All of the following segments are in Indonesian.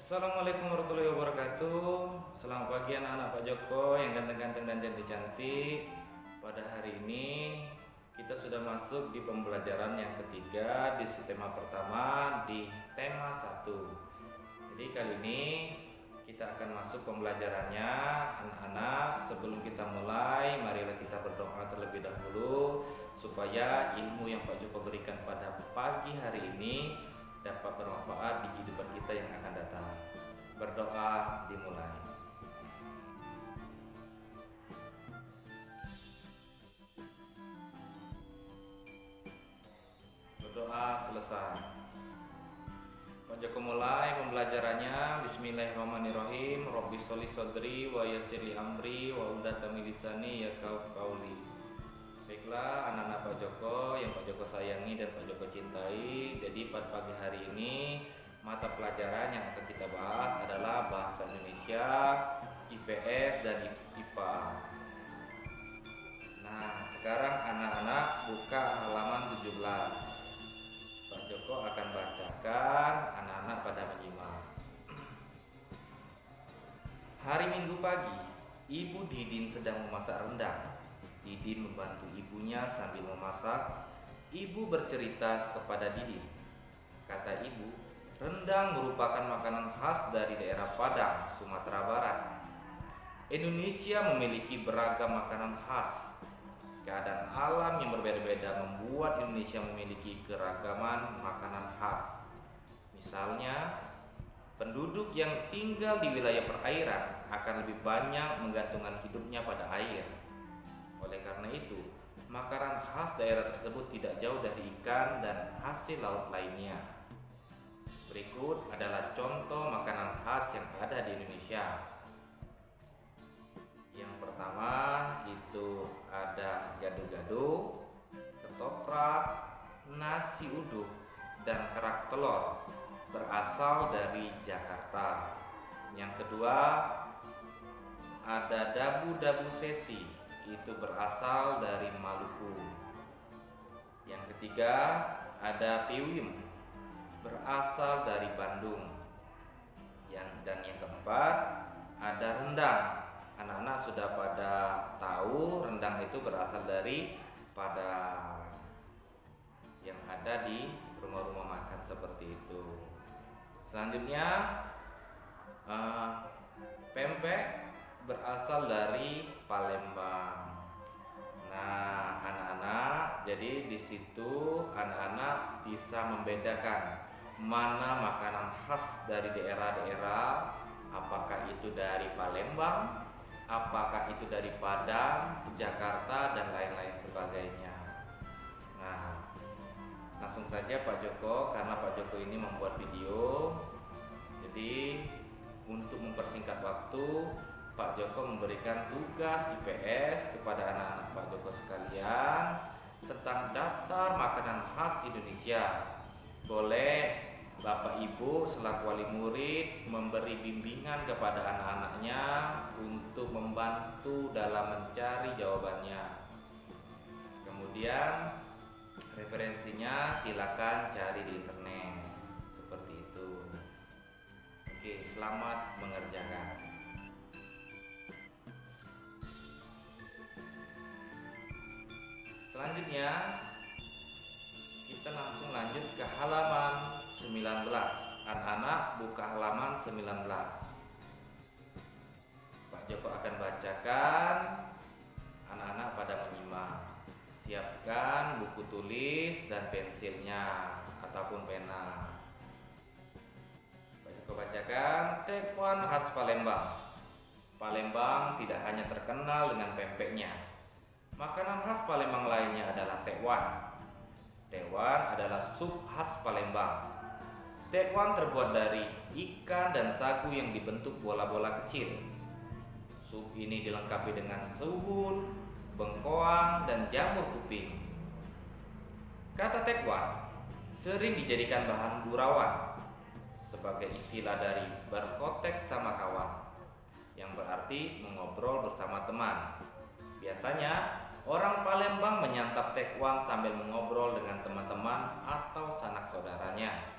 Assalamualaikum warahmatullahi wabarakatuh. Selamat pagi anak-anak Pak Joko yang ganteng-ganteng dan cantik-cantik. Pada hari ini kita sudah masuk di pembelajaran yang ketiga di tema pertama di tema 1. Jadi kali ini kita akan masuk pembelajarannya anak-anak. Sebelum kita mulai, marilah kita berdoa terlebih dahulu supaya ilmu yang Pak Joko berikan pada pagi hari ini dapat bermanfaat di kehidupan kita yang akan datang. Berdoa dimulai. Berdoa selesai. Pak Joko mulai pembelajarannya. Bismillahirrahmanirrahim. Robbi sholli shodri wa yassirli amri wa hludatan min lisani yafqahu qawli. Baiklah anak-anak Pak Joko yang Pak Joko sayangi dan Pak Joko cintai. Jadi pada pagi hari ini mata pelajaran yang akan kita bahas adalah bahasa Indonesia, IPS dan IPA. Nah, sekarang anak-anak buka halaman 17. Pak Joko akan bacakan, anak-anak pada menyimak. Hari Minggu pagi, Ibu Didin sedang memasak rendang. Didin membantu ibunya sambil memasak. Ibu bercerita kepada Didin. Kata ibu, rendang merupakan makanan khas dari daerah Padang, Sumatera Barat. Indonesia memiliki beragam makanan khas. Keadaan alam yang berbeda-beda membuat Indonesia memiliki keragaman makanan khas. Misalnya, penduduk yang tinggal di wilayah perairan akan lebih banyak menggantungkan hidupnya pada air. Oleh karena itu, makanan khas daerah tersebut tidak jauh dari ikan dan hasil laut lainnya. Berikut adalah contoh makanan khas yang ada di Indonesia. Yang pertama itu ada gado-gado, ketoprak, nasi uduk, dan kerak telur, berasal dari Jakarta. Yang kedua ada dabu-dabu sesi, itu berasal dari Maluku. Yang ketiga ada piwim, berasal dari Bandung. Dan yang keempat ada rendang. Anak-anak sudah pada tahu rendang itu berasal dari Padang yang ada di rumah-rumah makan seperti itu. Selanjutnya pempek berasal dari Palembang. Nah, anak-anak, jadi di situ anak-anak bisa membedakan mana makanan khas dari daerah-daerah, apakah itu dari Palembang, apakah itu dari Padang, Jakarta, dan lain-lain sebagainya. Nah, langsung saja Pak Joko, karena Pak Joko ini membuat video, jadi untuk mempersingkat waktu, Pak Joko memberikan tugas IPS kepada anak-anak Pak Joko sekalian tentang daftar makanan khas Indonesia. Boleh Bapak Ibu selaku wali murid memberi bimbingan kepada anak-anaknya untuk membantu dalam mencari jawabannya. Kemudian referensinya silakan cari di internet seperti itu. Oke, selamat mengerjakan. Selanjutnya kita langsung lanjut ke halaman 19. Anak-anak buka halaman 19. Pak Joko akan bacakan, anak-anak pada menyimak. Siapkan buku tulis dan pensilnya ataupun pena. Pak Joko bacakan, tekwan khas Palembang. Palembang tidak hanya terkenal dengan pempeknya. Makanan khas Palembang lainnya adalah tekwan. Tekwan adalah sup khas Palembang. Tekwan terbuat dari ikan dan sagu yang dibentuk bola-bola kecil. Sup ini dilengkapi dengan suhun, bengkoang, dan jamur kuping. Kata tekwan sering dijadikan bahan gurauan sebagai istilah dari berkotek sama kawan, yang berarti mengobrol bersama teman. Biasanya orang Palembang menyantap tekwan sambil mengobrol dengan teman-teman atau sanak saudaranya.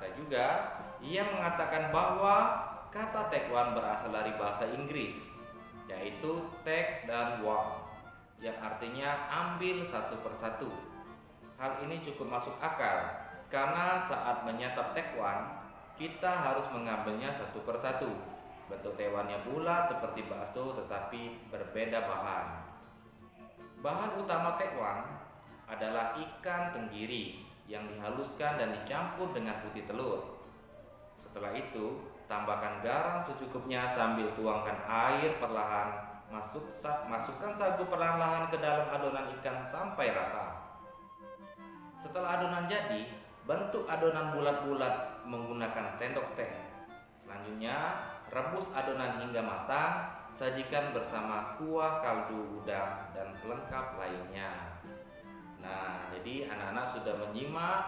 Ada juga yang mengatakan bahwa kata taekwon berasal dari bahasa Inggris, yaitu take dan walk, yang artinya ambil satu persatu. Hal ini cukup masuk akal, karena saat menyantap taekwon, kita harus mengambilnya satu persatu. Bentuk taekwonnya bulat seperti bakso tetapi berbeda bahan. Bahan utama taekwon adalah ikan tenggiri yang dihaluskan dan dicampur dengan putih telur. Setelah itu, tambahkan garam secukupnya sambil tuangkan air perlahan. Masukkan sagu perlahan-lahan ke dalam adonan ikan sampai rata. Setelah adonan jadi, bentuk adonan bulat-bulat menggunakan sendok teh. Selanjutnya, rebus adonan hingga matang. Sajikan bersama kuah kaldu udang dan pelengkap lainnya. Nah, jadi anak-anak sudah menyimak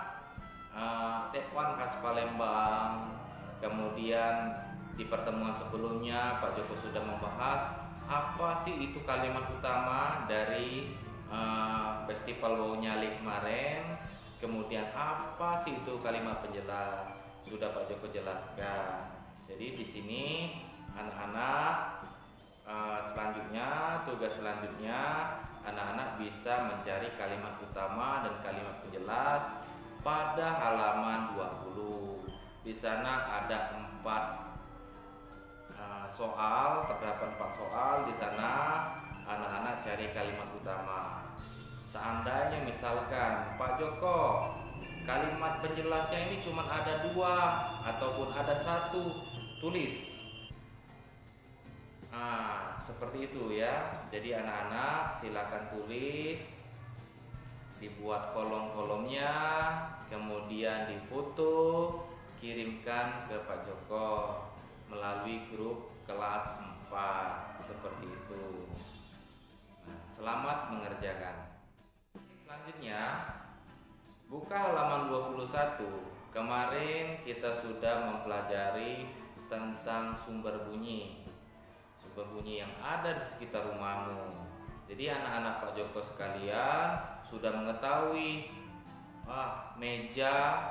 taekwon khas Palembang. Kemudian di pertemuan sebelumnya Pak Joko sudah membahas apa sih itu kalimat utama dari Festival Wow Nyali kemarin. Kemudian apa sih itu kalimat penjelas, sudah Pak Joko jelaskan. Jadi di sini anak-anak tugas selanjutnya anak-anak bisa mencari kalimat utama dan kalimat penjelas pada halaman 20. Di sana ada 4 soal, terdapat 4 soal. Di sana anak-anak cari kalimat utama. Seandainya misalkan Pak Joko, kalimat penjelasnya ini cuma ada 2 ataupun ada 1, tulis. Seperti itu ya. Jadi anak-anak silakan tulis, dibuat kolom-kolomnya, kemudian difoto, kirimkan ke Pak Joko melalui grup kelas 4 seperti itu. Selamat mengerjakan. Selanjutnya, buka halaman 21. Kemarin kita sudah mempelajari tentang sumber bunyi yang ada di sekitar rumahmu. Jadi anak-anak Pak Joko sekalian sudah mengetahui meja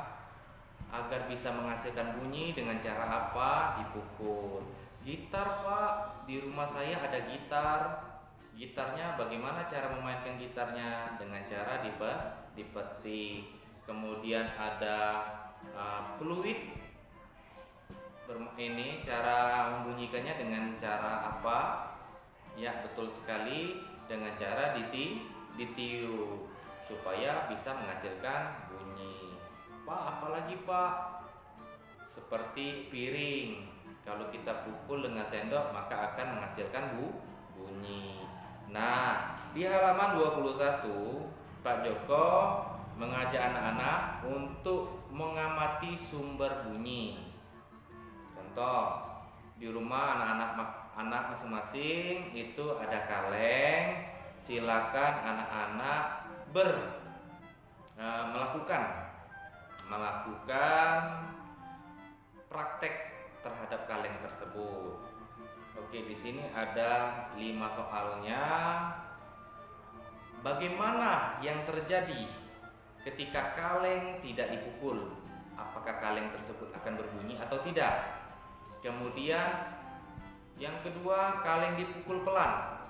agar bisa menghasilkan bunyi dengan cara apa? Dipukul. Gitar, Pak, di rumah saya ada gitar. Gitarnya bagaimana cara memainkan gitarnya? Dengan cara dipetik. Kemudian ada fluid. Ini cara membunyikannya dengan cara apa? Ya, betul sekali, dengan cara ditiup supaya bisa menghasilkan bunyi. Pak, apalagi Pak? Seperti piring. Kalau kita pukul dengan sendok maka akan menghasilkan bunyi. Nah, di halaman 21 Pak Joko mengajak anak-anak untuk mengamati sumber bunyi. Contoh, di rumah anak masing-masing itu ada kaleng. Silakan anak-anak melakukan praktek terhadap kaleng tersebut. Oke, di sini ada 5 soalnya. Bagaimana yang terjadi ketika kaleng tidak dipukul? Apakah kaleng tersebut akan berbunyi atau tidak? Kemudian yang kedua, kaleng dipukul pelan.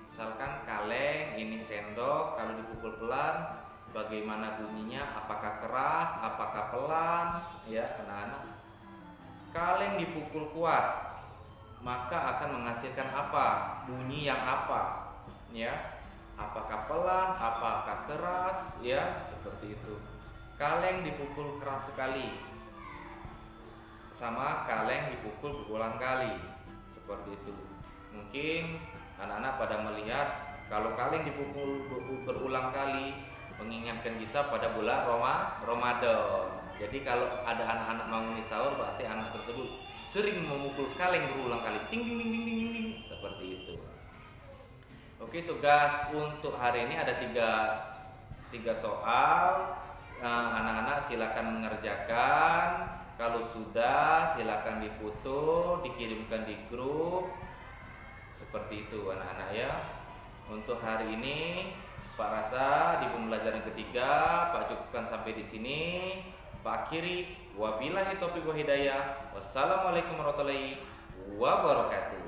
Misalkan kaleng ini sendok, kalau dipukul pelan bagaimana bunyinya? Apakah keras, apakah pelan? Ya, anak-anak. Kaleng dipukul kuat, maka akan menghasilkan apa? Bunyi yang apa? Ya. Apakah pelan, apakah keras? Ya, seperti itu. Kaleng dipukul keras sekali, sama kaleng dipukul berulang kali, seperti itu. Mungkin anak-anak pada melihat kalau kaleng dipukul berulang kali mengingatkan kita pada bulan Ramadan. Jadi kalau ada anak-anak bangun sahur berarti anak tersebut sering memukul kaleng berulang kali, ting ting ting ting ting ting, seperti itu. Oke, tugas untuk hari ini ada tiga soal. Anak-anak silakan mengerjakan. Kalau sudah, silakan difoto, dikirimkan di grup. Seperti itu anak-anak ya. Untuk hari ini Pak rasa di pembelajaran ketiga Pak cukupkan sampai di sini. Pak akhiri, wabillahi taufiq wa hidayah. Wassalamualaikum warahmatullahi wabarakatuh.